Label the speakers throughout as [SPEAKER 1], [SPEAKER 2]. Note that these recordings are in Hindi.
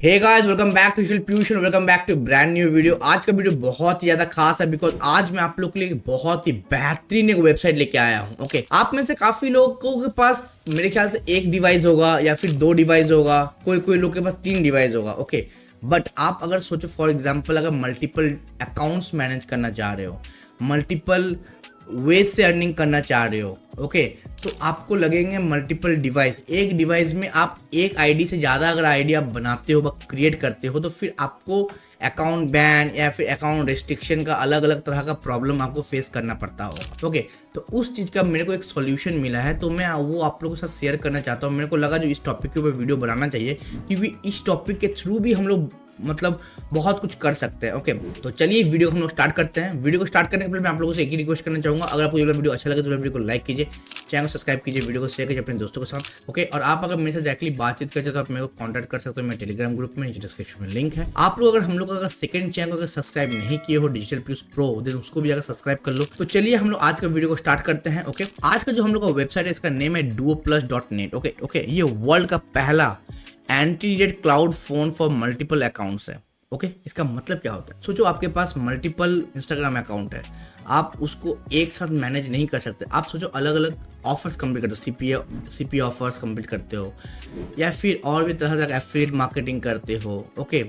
[SPEAKER 1] Hey guys, welcome back to Piyush और welcome back to brand new video. आज का वीडियो बहुत ही ज्यादा खास है बिकॉज आज मैं आप लोग के लिए बहुत ही बेहतरीन एक वेबसाइट लेके आया हूँ। ओके, आप में से काफी लोगों के पास मेरे ख्याल से एक डिवाइस होगा या फिर 2 डिवाइस होगा, कोई लोग के पास 3 डिवाइस होगा। ओके, बट आप अगर सोचो फॉर एग्जाम्पल अगर मल्टीपल अकाउंट्स मैनेज करना चाह रहे हो, मल्टीपल वेज से अर्निंग करना चाह रहे हो, ओके, तो आपको लगेंगे मल्टीपल डिवाइस। एक डिवाइस में आप एक आईडी से ज़्यादा अगर आईडी आप बनाते हो, क्रिएट करते हो, तो फिर आपको अकाउंट बैन या फिर अकाउंट रेस्ट्रिक्शन का अलग अलग तरह का प्रॉब्लम आपको फेस करना पड़ता होगा। ओके, तो उस चीज़ का मेरे को एक सॉल्यूशन मिला है, तो मैं वो आप लोगों के साथ शेयर करना चाहता हूँ। मेरे को लगा जो इस टॉपिक के ऊपर वीडियो बनाना चाहिए, क्योंकि इस टॉपिक के थ्रू भी हम लोग मतलब बहुत कुछ कर सकते हैं। ओके, तो चलिए वीडियो को हम लोग स्टार्ट करते हैं। वीडियो को स्टार्ट करने के पहले मैं आप लोगों से एक ही रिक्वेस्ट करना चाहूँगा, अगर आपको ये वीडियो अच्छा लगे तो वीडियो को लाइक कीजिए, चैनल को सब्सक्राइब कीजिए, वीडियो को शेयर कीजिए अपने दोस्तों के साथ। ओके, और आप अगर मेरे से डायरेक्टली बातचीत करते हो तो आप मेरे को कॉन्टैक्ट कर सकते हो। मेरे टेलीग्राम ग्रुप में नीचे डिस्क्रिप्शन में लिंक है। आप लोग अगर हम लोग अगर सेकंड चैनल को अगर सब्सक्राइब नहीं किए हो डिजिटल पीयूष प्रो, देन उसको भी अगर सब्सक्राइब कर लो। तो चलिए हम लोग आज का वीडियो को स्टार्ट करते हैं। ओके, आज का जो हम लोग का वेबसाइट है इसका नेम है duoplus.net। ओके, ये वर्ल्ड का पहला antedate cloud phone for multiple accounts है। ओके, इसका मतलब क्या होता है? सोचो आपके पास मल्टीपल इंस्टाग्राम अकाउंट है, आप उसको एक साथ मैनेज नहीं कर सकते। आप सोचो अलग अलग ऑफर्स कंप्लीट करते हो, सीपी ऑफर्स कंप्लीट करते हो, या फिर और भी तरह का एफिलिएट मार्केटिंग करते हो। ओके,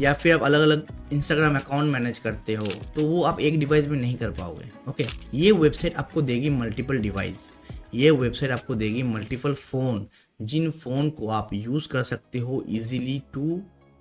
[SPEAKER 1] या फिर आप अलग अलग इंस्टाग्राम अकाउंट मैनेज करते हो, तो वो आप एक डिवाइस में नहीं कर पाओगे। ओके, ये वेबसाइट आपको देगी मल्टीपल डिवाइस, ये वेबसाइट आपको देगी मल्टीपल फ़ोन, जिन फ़ोन को आप यूज़ कर सकते हो easily to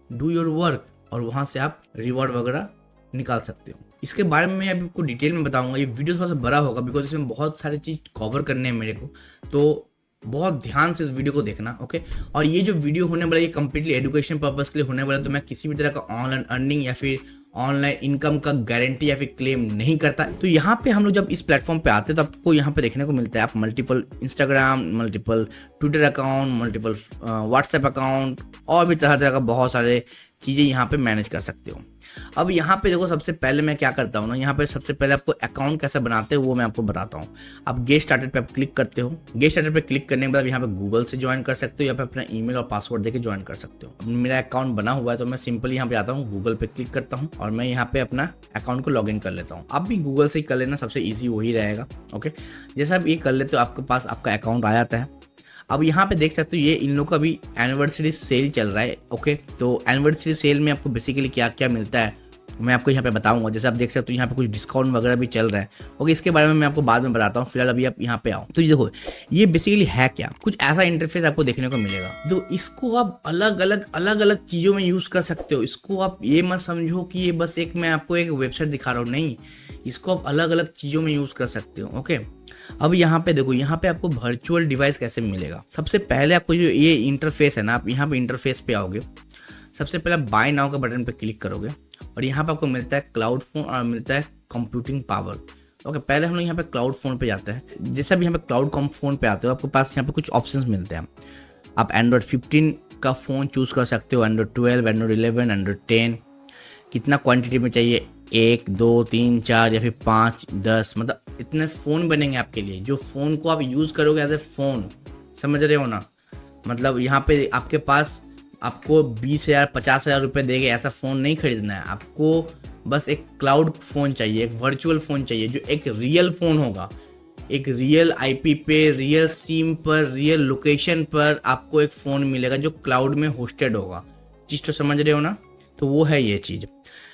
[SPEAKER 1] do your work, और वहाँ से आप रिवॉर्ड वगैरह निकाल सकते हो। इसके बारे में मैं अभी आपको डिटेल में बताऊंगा। ये वीडियो थोड़ा सा बड़ा होगा बिकॉज इसमें बहुत सारी चीज़ कवर करने हैं मेरे को, तो बहुत ध्यान से इस वीडियो को देखना। ओके, और ये जो वीडियो होने वाला है ये कम्प्लीटली एजुकेशन पर्पज़ के लिए होने वाला है, तो मैं किसी भी तरह का ऑनलाइन अर्निंग या फिर ऑनलाइन इनकम का गारंटी या फिर क्लेम नहीं करता। तो यहाँ पे हम लोग जब इस प्लेटफॉर्म पे आते हैं तो आपको यहाँ पे देखने को मिलता है आप multiple Instagram, multiple Twitter account, multiple WhatsApp account और भी तरह तरह का बहुत सारे चीज़ें यहाँ पे मैनेज कर सकते हो। अब यहाँ पे देखो, सबसे पहले मैं क्या करता हूँ ना, यहाँ पे सबसे पहले आपको अकाउंट कैसे बनाते हैं वो मैं आपको बताता हूँ। आप गेट स्टार्टेड पे आप क्लिक करते हो। गेट स्टार्टेड पे क्लिक करने के बाद यहाँ पे गूगल से ज्वाइन कर सकते हो या फिर अपना ईमेल और पासवर्ड देके ज्वाइन कर सकते हो। मेरा अकाउंट बना हुआ है तो मैं सिंपली यहाँ पे आता हूँ, गूगल पे क्लिक करता हूँ और मैं यहाँ पे अपना अकाउंट को लॉग इन कर लेता हूँ। आप भी गूगल से ही कर लेना, सबसे ईजी वही रहेगा। ओके, जैसे आप ये कर लेते हो आपके पास आपका अकाउंट आ जाता है। अब यहाँ पे देख सकते हो ये इन लोग का भी एनिवर्सरी सेल चल रहा है। ओके, तो एनिवर्सरी सेल में आपको बेसिकली क्या क्या मिलता है मैं आपको यहाँ पे बताऊंगा। जैसे आप देख सकते हो यहाँ पे कुछ डिस्काउंट वगैरह भी चल रहा है। ओके, इसके बारे में मैं आपको बाद में बताता हूँ, फिलहाल अभी आप यहाँ पे आओ। तो ये देखो, ये बेसिकली है क्या, कुछ ऐसा इंटरफेस आपको देखने को मिलेगा। तो इसको आप अलग अलग चीज़ों में यूज़ कर सकते हो। इसको आप ये मत समझो कि ये बस एक मैं आपको एक वेबसाइट दिखा रहा हूँ, नहीं, इसको आप अलग अलग चीज़ों में यूज़ कर सकते हो। ओके, अब यहाँ पे देखो, यहाँ पे आपको वर्चुअल डिवाइस कैसे मिलेगा। सबसे पहले आपको जो ये इंटरफेस है ना, आप यहाँ पे इंटरफेस पे आओगे, सबसे पहले बाय नाउ का बटन पे क्लिक करोगे और यहाँ पे आपको मिलता है क्लाउड फोन और मिलता है कंप्यूटिंग पावर। ओके, पहले हम लोग यहाँ पे क्लाउड फोन पे जाते हैं। जैसे अब यहाँ पे क्लाउड फोन पे आते हो, आपके पास यहाँ पे कुछ ऑप्शंस मिलते हैं। आप एंड्रॉयड 15 का फ़ोन चूज़ कर सकते हो, एंड्रॉयड 12, एंड्रॉयड 11, एंड्रॉयड 10। कितना क्वान्टिटी में चाहिए, 1, 2, 3, 4 या फिर 5, 10, मतलब इतने फ़ोन बनेंगे आपके लिए, जो फ़ोन को आप यूज़ करोगे एज ए फ़ोन। समझ रहे हो ना? मतलब यहाँ पे आपके पास आपको 20,000 50,000 रुपये देके ऐसा फ़ोन नहीं खरीदना है। आपको बस एक क्लाउड फ़ोन चाहिए, एक वर्चुअल फ़ोन चाहिए जो एक रियल फ़ोन होगा, एक रियल आईपी पे, रियल सिम पर, रियल लोकेशन पर आपको एक फ़ोन मिलेगा जो क्लाउड में होस्टेड होगा। चीज़ तो समझ रहे हो ना? तो वो है ये चीज़।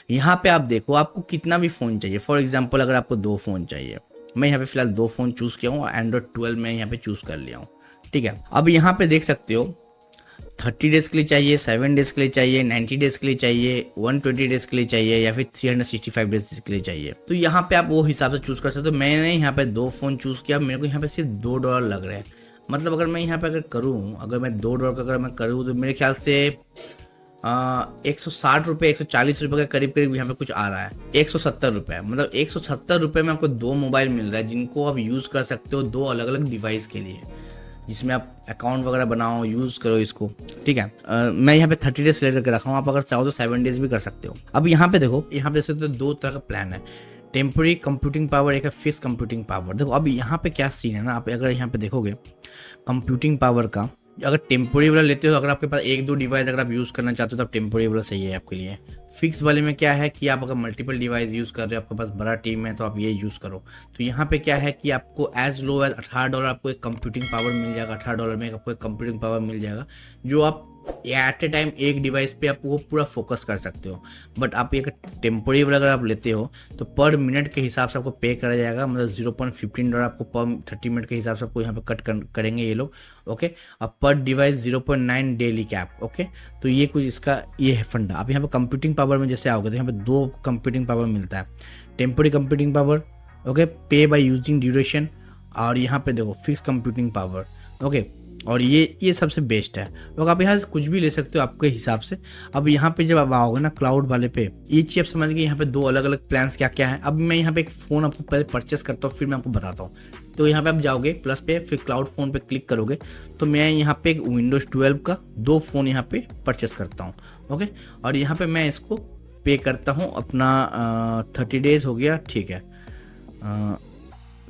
[SPEAKER 1] यहाँ पे आप देखो आपको कितना भी फ़ोन चाहिए। फॉर एग्जांपल अगर आपको 2 फ़ोन चाहिए, मैं यहाँ पे फिलहाल 2 फ़ोन चूज़ किया हूँ और एंड्रॉयड 12 में यहाँ पे चूज़ कर लिया हूँ। ठीक है, अब यहाँ पे देख सकते हो 30 डेज़ के लिए चाहिए, 7 डेज़ के लिए चाहिए, 90 डेज़ के लिए चाहिए, 120 डेज़ के लिए चाहिए या फिर 365 डेज़ के लिए चाहिए। तो यहाँ पे आप वो हिसाब से चूज़ कर सकते हो। मैंने यहाँ पे 2 फ़ोन चूज़ किया, मेरे को यहाँ पे सिर्फ $2 लग रहे हैं। मतलब अगर मैं यहाँ पे अगर करूँ, अगर मैं $2 का अगर मैं करूँ तो मेरे ख्याल से 160 रुपये, 140 रुपये के करीब करीब यहाँ पे कुछ आ रहा है। 170 रुपये, मतलब 170 रुपये में आपको 2 मोबाइल मिल रहा है जिनको आप यूज़ कर सकते हो 2 अलग अलग डिवाइस के लिए, जिसमें आप अकाउंट वगैरह बनाओ, यूज़ करो इसको। ठीक है, मैं यहाँ पे 30 डेज सेलेक्ट करके रखा हूँ, आप अगर चाहो तो 7 डेज भी कर सकते हो। अब यहाँ पे देखो, यहाँ पे देख सकते हो 2 तरह का प्लान है, टेम्पररी कंप्यूटिंग पावर, एक है फिक्स कंप्यूटिंग पावर। देखो अब यहाँ पे क्या सीन है ना, आप अगर यहाँ पे देखोगे कंप्यूटिंग पावर का, अगर टेम्पोरी वाला लेते हो, अगर आपके पास एक दो डिवाइस अगर आप यूज़ करना चाहते हो तो आप टेम्पोरी वाला सही है आपके लिए। फिक्स वाले में क्या है कि आप अगर मल्टीपल डिवाइस यूज़ कर रहे हो, आपके पास बड़ा टीम है, तो आप ये यूज़ करो। तो यहाँ पे क्या है कि आपको एज लो एज $18 आपको एक कंप्यूटिंग पावर मिल जाएगा। $18 में आपको एक कंप्यूटिंग पावर मिल जाएगा, जो आप एट ए टाइम एक डिवाइस पे आप वो पूरा फोकस कर सकते हो। बट आप एक टेम्पोरी वाला अगर आप लेते हो तो पर मिनट के हिसाब से आपको पे करा जाएगा, मतलब $0.15 आपको पर 30 मिनट के हिसाब से आपको यहाँ पे कट करेंगे ये लोग। ओके, अब पर डिवाइस 0.9 डेली कैप। ओके, तो ये कुछ इसका ये है फंडा। आप यहाँ पे कंप्यूटिंग पावर में जैसे आओगे तो यहाँ पे दो कंप्यूटिंग पावर मिलता है, टेम्पोरी कंप्यूटिंग पावर, ओके, पे बाय यूजिंग ड्यूरेशन, और यहाँ पे देखो फिक्स कंप्यूटिंग पावर। ओके, और ये सबसे बेस्ट है। लोग आप यहाँ से कुछ भी ले सकते हो आपके हिसाब से। अब यहाँ पे जब आप आओगे ना क्लाउड वाले पे, ये चीज़ आप समझ गए यहाँ पे दो अलग अलग प्लान्स क्या क्या है। अब मैं यहाँ पे एक फ़ोन आपको पहले परचेस करता हूँ, फिर मैं आपको बताता हूँ। तो यहाँ पे आप जाओगे प्लस पे, फिर क्लाउड फ़ोन पे क्लिक करोगे, तो मैं यहाँ पे एक विंडोज़ 12 का दो फ़ोन यहाँ पे परचेस करता हूँ। ओके, और यहाँ पे मैं इसको पे करता हूँ अपना 30 डेज़ हो गया, ठीक है।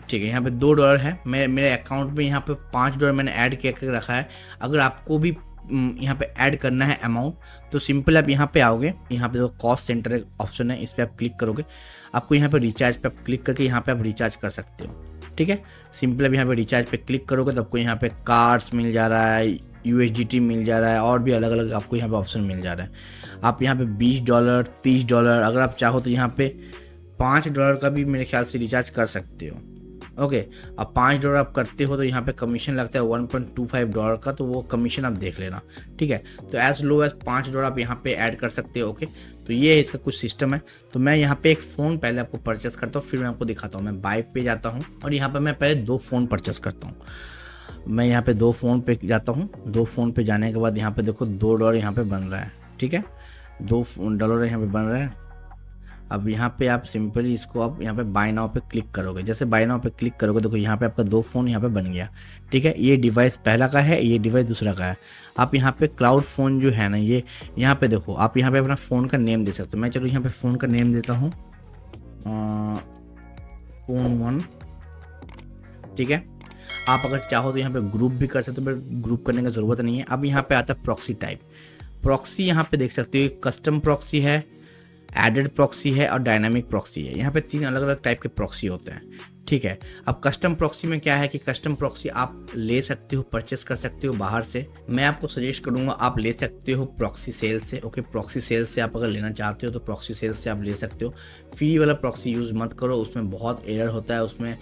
[SPEAKER 1] ठीक है, यहाँ पे $2 है। मेरे अकाउंट में यहाँ पे $5 मैंने ऐड करके रखा है। अगर आपको भी यहाँ पे ऐड करना है अमाउंट, तो सिंपल आप यहाँ पे आओगे, यहाँ पे जो कॉस्ट सेंटर एक ऑप्शन है, इस पर आप क्लिक करोगे। आपको यहाँ पे रिचार्ज पे आप क्लिक करके यहाँ पे आप रिचार्ज कर सकते हो। ठीक है, सिंपल आप यहाँ पे रिचार्ज पे क्लिक करोगे तो आपको यहाँ पे कार्ड्स मिल जा रहा है, USDT मिल जा रहा है, और भी अलग अलग आपको यहाँ पे ऑप्शन मिल जा रहा है। आप यहाँ पे $20, $30, अगर आप चाहो तो यहाँ पे $5 का भी मेरे ख्याल से रिचार्ज कर सकते हो। ओके, अब $5 आप करते हो तो यहाँ पे कमीशन लगता है $1.25 का, तो वो कमीशन आप देख लेना। ठीक है, तो एज लो एज $5 आप यहाँ पे ऐड कर सकते हो। ओके, तो ये है इसका कुछ सिस्टम है। तो मैं यहाँ पे एक फ़ोन पहले आपको परचेस करता हूँ, फिर मैं आपको दिखाता हूँ। मैं बाय पे जाता हूँ और यहाँ पर मैं पहले दो फ़ोन परचेस करता हूँ। मैं यहाँ पे दो फ़ोन पे जाता हूँ। दो फ़ोन पे जाने के बाद यहाँ पे देखो $2 यहाँ पे बन रहा है। ठीक है, $2 यहाँ पे बन रहा है। अब यहाँ पे आप सिंपली इसको आप यहाँ पे बाय नाउ पे क्लिक करोगे। जैसे बाय नाउ पे क्लिक करोगे देखो यहाँ पे आपका दो फ़ोन यहाँ पे बन गया। ठीक है, ये डिवाइस पहला का है, ये डिवाइस दूसरा का है। आप यहाँ पे क्लाउड फ़ोन जो है ना, ये यहाँ पे देखो, आप यहाँ पे अपना फ़ोन का नेम दे सकते हो। मैं चलो यहाँ पे फ़ोन का नेम देता हूँ फ़ोन 1। ठीक है, आप अगर चाहो तो यहाँ पे ग्रुप भी कर सकते हो, बट ग्रुप करने की ज़रूरत नहीं है। अब यहाँ पे आता है प्रॉक्सी टाइप। प्रॉक्सी यहाँ पे देख सकते हो, कस्टम प्रॉक्सी है, एडेड प्रॉक्सी है और डायनामिक प्रॉक्सी है। यहाँ पे तीन अलग अलग टाइप के प्रॉक्सी होते हैं। ठीक है, अब कस्टम प्रॉक्सी में क्या है कि कस्टम प्रॉक्सी आप ले सकते हो, परचेस कर सकते हो बाहर से। मैं आपको सजेस्ट करूँगा आप ले सकते हो प्रॉक्सी सेल से। ओके, प्रॉक्सी सेल से आप अगर लेना चाहते हो तो प्रॉक्सी सेल से आप ले सकते हो। फ्री वाला प्रॉक्सी यूज़ मत करो, उसमें बहुत एरर होता है, उसमें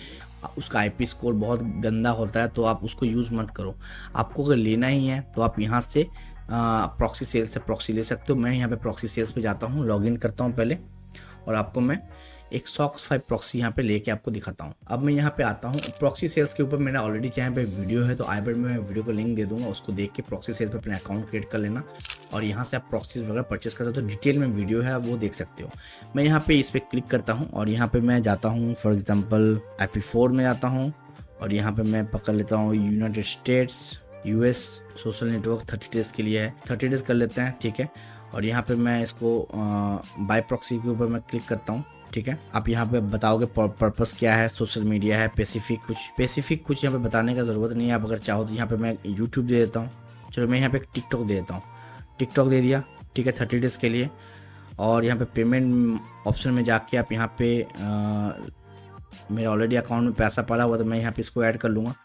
[SPEAKER 1] उसका IP स्कोर बहुत गंदा होता है, तो आप उसको यूज़ मत करो। आपको अगर लेना ही है तो आप यहाँ से प्रॉक्सी सेल्स से प्रॉक्सी ले सकते हो। मैं यहाँ पे प्रॉक्सी सेल्स पे जाता हूँ, लॉगिन करता हूँ पहले, और आपको मैं एक SOX 5 प्रॉक्सी यहाँ पे लेके आपको दिखाता हूँ। अब मैं यहाँ पे आता हूँ, प्रॉक्सी सेल्स के ऊपर मेरा ऑलरेडी चैनल पे वीडियो है, तो आई बटन में मैं वीडियो को लिंक दे दूँगा, उसको देख के प्रॉक्सी सेल्स पे अपना अकाउंट क्रिएट कर लेना, और यहाँ से आप प्रॉक्सीज वगैरह परचेस कर सकते हो। तो डिटेल में वीडियो है, आप वो देख सकते हो। मैं यहाँ पे इस पर क्लिक करता हूँ और यहाँ पे मैं जाता हूँ, फॉर एग्जाम्पल IP4 में जाता हूँ, और यहाँ पे मैं पकड़ लेता हूँ United states US social network 30 days के लिए है, 30 डेज़ कर लेते हैं। ठीक है, और यहाँ पे मैं इसको बाय प्रॉक्सी के ऊपर मैं क्लिक करता हूँ। ठीक है, आप यहाँ पे बताओगे पर्पस क्या है, सोशल मीडिया है, स्पेसिफिक कुछ यहाँ पे बताने का ज़रूरत नहीं है। आप अगर चाहो तो यहाँ पे मैं यूट्यूब दे देता हूँ। चलो मैं यहाँ पे टिकटॉक दे देता हूँ, टिकटॉक दे दिया। ठीक है, 30 डेज़ के लिए। और यहाँ पे पेमेंट ऑप्शन में जाके आप यहाँ पे मेरा ऑलरेडी अकाउंट में पैसा पड़ा हुआ, तो मैं यहाँ पे इसको ऐड कर लूँगा,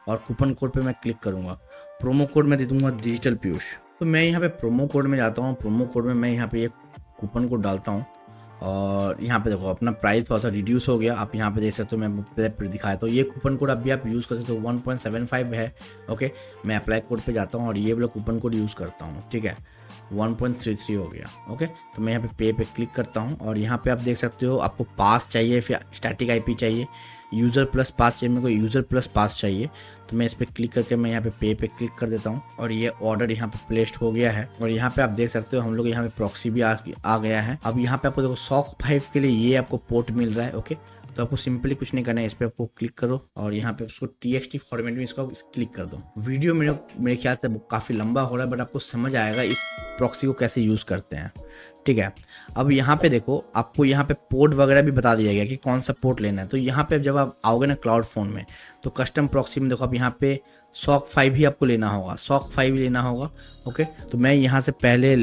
[SPEAKER 1] और कूपन कोड पे मैं क्लिक करूँगा। प्रोमो कोड में दे दूँगा डिजिटल पीयूष। तो मैं यहाँ पे प्रोमो कोड में जाता हूँ, प्रोमो कोड में मैं यहाँ पे एक कूपन कोड डालता हूँ, और यहाँ पे देखो अपना प्राइस थोड़ा सा रिड्यूस हो गया। आप यहाँ पे देख सकते हो, मैं पहले दिखाया तो ये कूपन कोड अभी आप यूज़ कर सकते हो, 1.75 है। ओके, मैं अप्लाई कोड पे जाता हूँ और ये वाला कूपन कोड यूज़ करता हूँ। ठीक है, 1.33 हो गया। ओके, तो मैं यहाँ पे क्लिक करता हूँ, और यहाँ पे आप देख सकते हो आपको पास चाहिए, फिर स्टैटिक IP चाहिए, यूज़र प्लस पास चाहिए। मेरे को यूज़र प्लस पास चाहिए, तो मैं इस पर क्लिक करके मैं यहाँ पे पे क्लिक कर देता हूँ, और ये ऑर्डर यहाँ पे प्लेस्ड हो गया है। और यहाँ पे आप देख सकते हो हम लोग यहाँ पे प्रॉक्सी भी आ गया है। अब यहाँ पे आपको देखो SOC 5 के लिए ये आपको पोर्ट मिल रहा है। ओके, तो आपको सिंपली कुछ नहीं करना है, इस पर आपको क्लिक करो और यहाँ पे उसको TXT फॉर्मेट में इसको क्लिक कर दो। वीडियो मेरे ख्याल से काफ़ी लंबा हो रहा है, बट आपको समझ आएगा इस प्रॉक्सी को कैसे यूज़ करते हैं। ठीक है। अब यहाँ पे देखो, आपको यहाँ पे पोर्ट वगैरह भी बता दिया गया कि कौन सा पोर्ट लेना है। तो यहाँ पे जब आप आओगे ना क्लाउड फोन में, तो कस्टम प्रॉक्सी में देखो, अब यहाँ पे सॉक 5 ही आपको लेना होगा, सॉक 5 ही लेना होगा। ओके, तो मैं यहाँ से पहले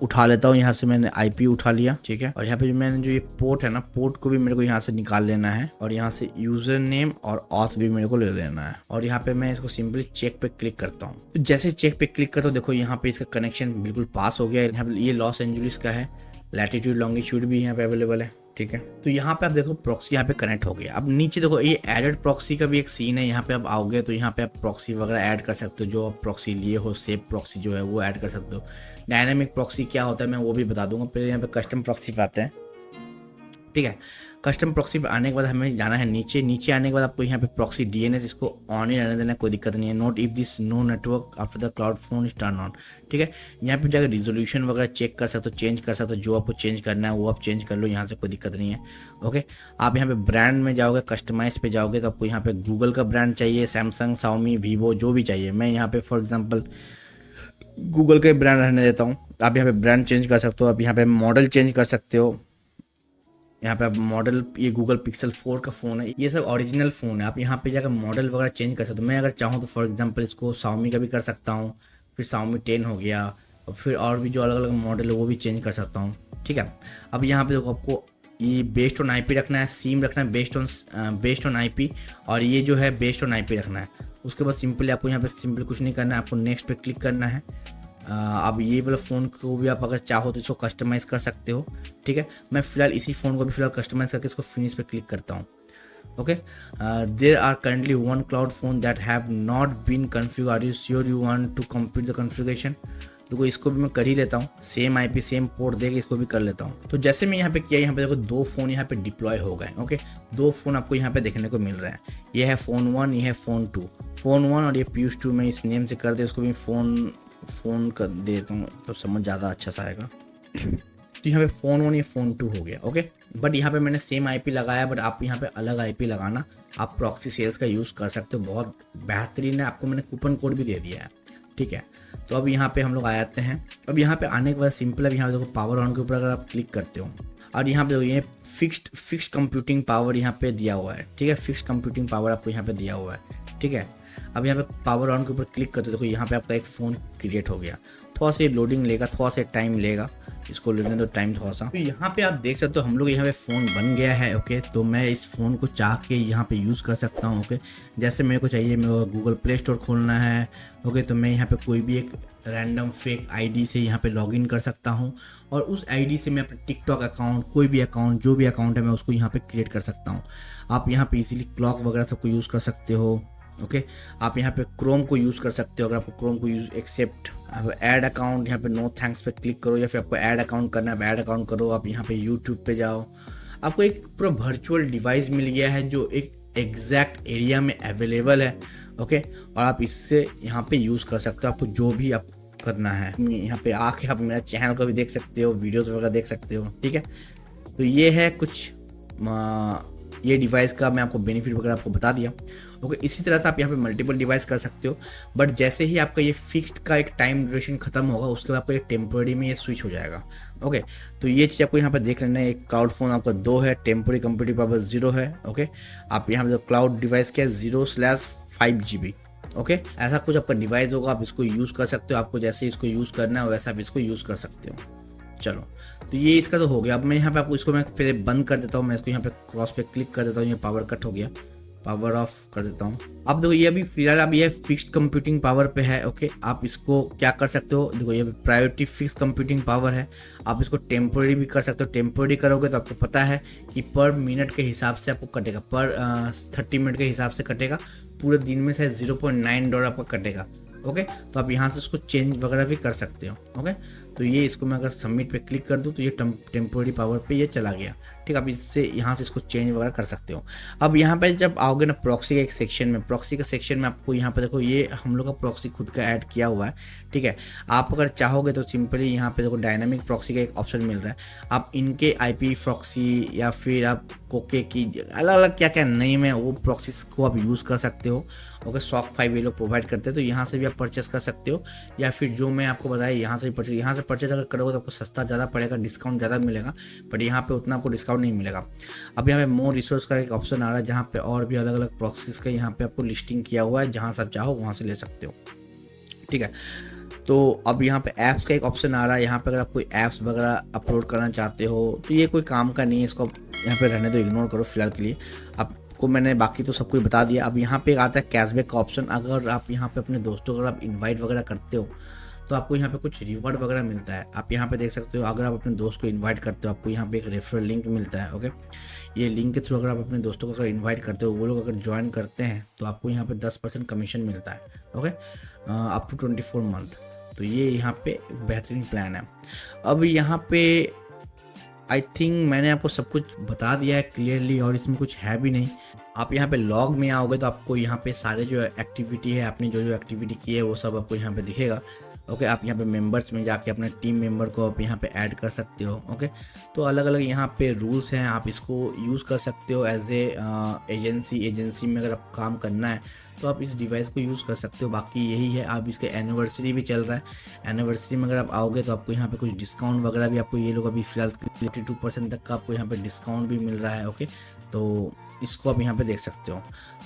[SPEAKER 1] उठा लेता हूँ, यहाँ से मैंने आईपी उठा लिया, ठीक है। और यहाँ पे जो मैंने जो ये पोर्ट है ना, पोर्ट को भी मेरे को यहाँ से निकाल लेना है, और यहाँ से यूजर नेम और ऑथ भी मेरे को ले लेना है। और यहाँ पे मैं इसको सिंपली चेक पे क्लिक करता हूँ। तो जैसे चेक पे क्लिक करता हूँ, देखो यहाँ पे इसका कनेक्शन बिल्कुल पास हो गया है। यहाँ पे ये लॉस एंजलिस का है, लैटिट्यूड लॉन्गिट्यूड भी यहाँ पे अवेलेबल है, ठीक है। तो यहाँ पे आप देखो प्रॉक्सी यहाँ पे कनेक्ट हो गया। अब नीचे देखो ये एडेड प्रॉक्सी का भी एक सीन है। यहाँ पे आप आओगे तो यहाँ पे आप प्रॉक्सी वगैरह ऐड कर सकते हो, जो आप प्रॉक्सी लिए हो, सेव प्रॉक्सी जो है वो ऐड कर सकते हो। डायनामिक प्रॉक्सी क्या होता है मैं वो भी बता दूंगा। पहले यहाँ पे कस्टम प्रॉक्सी पे आते हैं, ठीक है। कस्टम प्रॉक्सी पे आने के बाद हमें जाना है नीचे। नीचे आने के बाद आपको यहाँ पे प्रॉक्सी डीएनएस इसको ऑन ही रहने देना, कोई दिक्कत नहीं है। Note if this no network after the cloud phone is turn on, ठीक है। यहाँ पे जाकर रिजोल्यूशन वगैरह चेक कर सकते हो, चेंज कर सकते हो। जो आपको चेंज करना है वो आप चेंज कर लो, यहाँ से कोई दिक्कत नहीं है। ओके, आप यहाँ पे ब्रांड में जाओगे, कस्टमाइज पे जाओगे तो आपको यहाँ पे गूगल का ब्रांड चाहिए, सैमसंग, शाओमी, वीवो जो भी चाहिए। मैं यहाँ पे फॉर एग्जाम्पल गूगल के ब्रांड रहने देता हूँ। आप यहाँ पे ब्रांड चेंज कर सकते हो, आप यहाँ पे मॉडल चेंज कर सकते हो। यहाँ पे आप मॉडल, ये गूगल पिक्सल 4 का फ़ोन है, ये सब ओरिजिनल फ़ोन है। आप यहाँ पे जाकर मॉडल वगैरह चेंज कर सकते हो। मैं अगर चाहूँ तो फॉर एग्जांपल इसको शाओमी का भी कर सकता हूँ, फिर शाओमी 10 हो गया, और फिर और भी जो अलग अलग मॉडल है वो भी चेंज कर सकता हूँ, ठीक है। अब यहाँ पे देखो आपको ये बेस्ड ऑन आईपी रखना है, सिम रखना है बेस्ड ऑन आईपी, और ये जो है बेस्ड ऑन आईपी रखना है। उसके बाद सिंपली आपको यहाँ पे सिंपली कुछ नहीं करना है, आपको नेक्स्ट पे क्लिक करना है। अब ये वाला फ़ोन को भी आप अगर चाहो तो इसको कस्टमाइज़ कर सकते हो, ठीक है। मैं फ़िलहाल इसी फ़ोन को भी फ़िलहाल कस्टमाइज़ करके इसको फिनिश पे क्लिक करता हूँ। Okay, there are currently 1 cloud phone that have not been configure, are you sure you want to complete the configuration. देखो इसको भी मैं कर ही लेता हूँ, सेम आईपी सेम पोर्ट देके इसको भी कर लेता हूँ। तो जैसे मैं यहाँ पे किया, यहाँ पे देखो 2 फ़ोन यहाँ पे डिप्लॉय हो गए। ओके, 2 फ़ोन आपको यहाँ पे देखने को मिल रहे हैं। ये है फ़ोन 1, ये है फ़ोन 2। फ़ोन 1 और ये पीयूष 2 मैं इस नेम से कर दे, इसको भी फ़ोन कर देता हूँ तो समझ ज़्यादा अच्छा सा आएगा। तो यहाँ पे फ़ोन 1 ये फ़ोन 2 हो गया। ओके, बट यहाँ पे मैंने सेम आईपी लगाया, बट आप यहाँ पे अलग आईपी लगाना, आप प्रॉक्सी सेल्स का यूज़ कर सकते हो, बहुत बेहतरीन है। आपको मैंने कूपन कोड भी दे दिया है, ठीक है। तो अब यहाँ पे हम लोग आ जाते हैं। अब यहाँ पे आने के बाद सिंपल, अब यहाँ पे देखो पावर ऑन के ऊपर अगर आप क्लिक करते हो, और यहाँ पे ये फिक्स्ड कंप्यूटिंग पावर यहाँ पे दिया हुआ है, ठीक है। फिक्स्ड कंप्यूटिंग पावर आपको यहाँ पे दिया हुआ है, ठीक है। अब यहाँ पे पावर ऑन के ऊपर क्लिक करते हो, देखो यहाँ पे आपका एक फ़ोन क्रिएट हो गया। थोड़ा सा लोडिंग लेगा, थोड़ा सा टाइम लेगा, इसको लेने दो टाइम थोड़ा सा। तो यहाँ पे आप देख सकते हो हम लोग यहाँ पे फ़ोन बन गया है। ओके, तो मैं इस फ़ोन को चाह के यहाँ पे यूज़ कर सकता हूँ। ओके, जैसे मेरे को चाहिए, मेरे को गूगल प्ले स्टोर खोलना है। ओके, तो मैं यहाँ पे कोई भी एक रैंडम फेक आईडी से यहाँ पे लॉगिन कर सकता हूँ, और उस आईडी से मैं अपना टिकटॉक अकाउंट, कोई भी अकाउंट, जो भी अकाउंट है मैं उसको यहाँ पे क्रिएट कर सकता हूँ। आप यहाँ पे इजीली क्लॉक वगैरह सबको यूज़ कर सकते हो। ओके, आप यहाँ पे क्रोम को यूज़ कर सकते हो। अगर आपको क्रोम को यूज़ एक्सेप्ट, आप ऐड अकाउंट, यहाँ पे नो थैंक्स पे क्लिक करो, या फिर आपको ऐड अकाउंट करना है, आप ऐड अकाउंट करो। आप यहाँ पे यूट्यूब पे जाओ, आपको एक पूरा वर्चुअल डिवाइस मिल गया है जो एक एग्जैक्ट एरिया में अवेलेबल है। ओके, और आप इससे यहाँ पे यूज़ कर सकते हो, आपको जो भी आप करना है। यहाँ पे आके आप मेरा चैनल को भी देख सकते हो, वीडियोस वगैरह देख सकते हो, ठीक है। तो ये है कुछ ये डिवाइस का मैं आपको बेनिफिट वगैरह आपको बता दिया। ओके, इसी तरह से आप यहाँ पे मल्टीपल डिवाइस कर सकते हो, बट जैसे ही आपका ये फिक्स्ड का एक टाइम ड्यूरेशन खत्म होगा, उसके बाद आपका ये टेम्पोररी में ये स्विच हो जाएगा। ओके, तो ये चीज़ आपको यहाँ पे देख लेना है। एक क्लाउड फोन आपका 2 है, टेम्पोररी कंप्यूटिंग पावर 0 है। ओके, आप यहाँ पे क्लाउड डिवाइस क्या है 0/5 GB। ओके, ऐसा कुछ आपका डिवाइस होगा, आप इसको यूज़ कर सकते हो। आपको जैसे इसको यूज़ करना है वैसा आप इसको यूज़ कर सकते हो। चलो, तो ये इसका तो हो गया। अब मैं यहाँ पे आपको इसको मैं फिर बंद कर देता हूँ। मैं इसको यहाँ पे क्रॉस पे क्लिक कर देता हूँ, ये पावर कट हो गया, पावर ऑफ कर देता हूँ। अब देखो ये अभी फिलहाल अब ये फिक्स्ड कंप्यूटिंग पावर पे है। ओके, आप इसको क्या कर सकते हो, देखो ये प्रायोरिटी फिक्स कंप्यूटिंग पावर है। आप इसको टेम्पोररी भी कर सकते हो। टेम्पोररी करोगे तो आपको पता है कि पर मिनट के हिसाब से आपको कटेगा, पर 30 मिनट के हिसाब से कटेगा। पूरे दिन में शायद $0.9 आपका कटेगा। ओके, तो आप यहाँ से उसको चेंज वगैरह भी कर सकते हो। ओके, तो ये इसको मैं अगर सबमिट पे क्लिक कर दूँ तो ये टेम्पोररी पावर पे ये चला गया, ठीक है। आप इससे यहाँ से इसको चेंज वगैरह कर सकते हो। अब यहाँ पे जब आओगे ना प्रॉक्सी के एक सेक्शन में, प्रॉक्सी के सेक्शन में आपको यहाँ पे देखो ये हम लोग का प्रॉक्सी खुद का ऐड किया हुआ है, ठीक है। आप अगर चाहोगे तो सिंपली यहाँ पे देखो डायनामिक प्रॉक्सी का एक ऑप्शन मिल रहा है। आप इनके आईपी प्रॉक्सी या फिर आप कोके की अलग अलग क्या क्या नेम है वो प्रॉक्सीज को आप यूज़ कर सकते हो। ओके, सॉक 5 ये लोग प्रोवाइड करते हैं, तो यहाँ से भी आप परचेस कर सकते हो, या फिर जो मैं आपको बताया यहाँ से से परचेज अगर करोगे तो आपको सस्ता ज़्यादा पड़ेगा, डिस्काउंट ज़्यादा मिलेगा, बट यहाँ पे उतना आपको डिस्काउंट नहीं मिलेगा। अब यहाँ पे मोर रिसोर्स का एक ऑप्शन आ रहा है जहाँ पे और भी अलग अलग प्रॉक्सीज का यहाँ पे आपको लिस्टिंग किया हुआ है, जहाँ से आप चाहो वहाँ से ले सकते हो, ठीक है। तो अब यहाँ पे ऐप्स का एक ऑप्शन आ रहा है, यहाँ पे अगर आप कोई ऐप्स वगैरह अपलोड करना चाहते हो तो ये कोई काम का नहीं है, इसको यहाँ पे रहने दो, इग्नोर करो फिलहाल के लिए। आपको मैंने बाकी तो सब कुछ बता दिया। अब यहाँ पे आता है कैशबैक का ऑप्शन। अगर आप यहाँ पे अपने दोस्तों को अगर आप इन्वाइट वगैरह करते हो तो आपको यहाँ पे कुछ रिवॉर्ड वगैरह मिलता है। आप यहाँ पे देख सकते हो, अगर आप अपने दोस्त को इनवाइट करते हो आपको यहाँ पे एक रेफरल लिंक मिलता है, ओके। ये लिंक के थ्रू अगर आप अपने दोस्तों को अगर इनवाइट करते हो, वो लोग अगर ज्वाइन करते हैं तो आपको यहाँ पे 10% कमीशन मिलता है, ओके, अप टू 24 मंथ। तो ये यहाँ पे बेहतरीन प्लान है। अब यहाँ पे आई थिंक मैंने आपको सब कुछ बता दिया है क्लियरली, और इसमें कुछ है भी नहीं। आप यहाँ पे लॉग में आओगे तो आपको यहाँ पे सारे जो एक्टिविटी है, आपने जो जो एक्टिविटी की है वो सब आपको यहाँ पे दिखेगा, ओके। आप यहाँ पे मेंबर्स में जाके अपने टीम मेंबर को आप यहाँ पे ऐड कर सकते हो, ओके। तो अलग अलग यहाँ पे रूल्स हैं, आप इसको यूज़ कर सकते हो एज ए एजेंसी में अगर आप काम करना है तो आप इस डिवाइस को यूज़ कर सकते हो। बाकी यही है, आप इसके एनिवर्सरी भी चल रहा है, एनिवर्सरी में अगर आप आओगे तो आपको यहाँ पे कुछ डिस्काउंट वगैरह भी आपको ये लोग अभी फिलहाल 52% तक का आपको यहाँ पे डिस्काउंट भी मिल रहा है, ओके। तो इसको आप यहाँ पे देख सकते हो।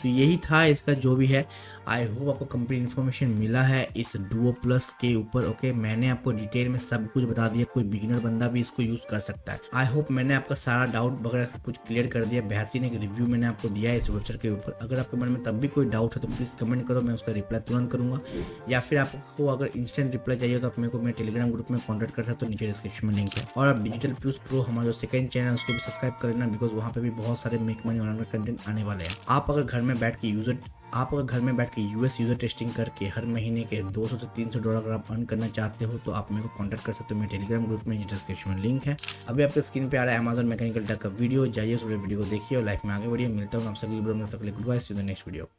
[SPEAKER 1] तो यही था इसका जो भी है। आई होप आपको कंप्लीट इन्फॉर्मेशन मिला है इस डुओ प्लस के ऊपर, ओके। मैंने आपको डिटेल में सब कुछ बता दिया, कोई बिगिनर बंदा भी इसको यूज़ कर सकता है। आई होप मैंने आपका सारा डाउट वगैरह सब कुछ क्लियर कर दिया। बेहतरीन एक रिव्यू मैंने आपको दिया है इस वेबसाइट के ऊपर। अगर आपके मन में तब भी कोई डाउट है तो प्लीज़ कमेंट करो, मैं उसका रिप्लाई तुरंत करूँगा। या फिर आपको अगर इंस्टेंट रिप्लाई चाहिए तो आप मेरे को मेरे टेलीग्राम ग्रुप में कॉन्टैक्ट कर सकते हो, नीचे डिस्क्रिप्शन में लिंक है। और आप डिजिटल प्लस प्रो हमारा जो सेकंड चैनल है उसको भी सब्सक्राइब कर लेना, बिकॉज वहाँ पे भी बहुत सारे मेक मनी ऑनलाइन कंटेंट आने वाले हैं। आप अगर घर में बैठ के यूएस यूजर टेस्टिंग करके हर महीने के $200 से $300 अगर आप अर्न करना चाहते हो तो आप मेरे को कांटेक्ट कर सकते हो मेरे टेलीग्राम ग्रुप में, डिस्क्रिप्शन में लिंक है। अभी आपके स्क्रीन पे आ रहा है अमेजन मैकेनिकल टर्क का वीडियो, जाइए उस वीडियो को देखिए और लाइफ में आगे बढ़िए। मिलता हूँ आपसे अगली वीडियो में, तब तक के लिए good bye, see you in the next video.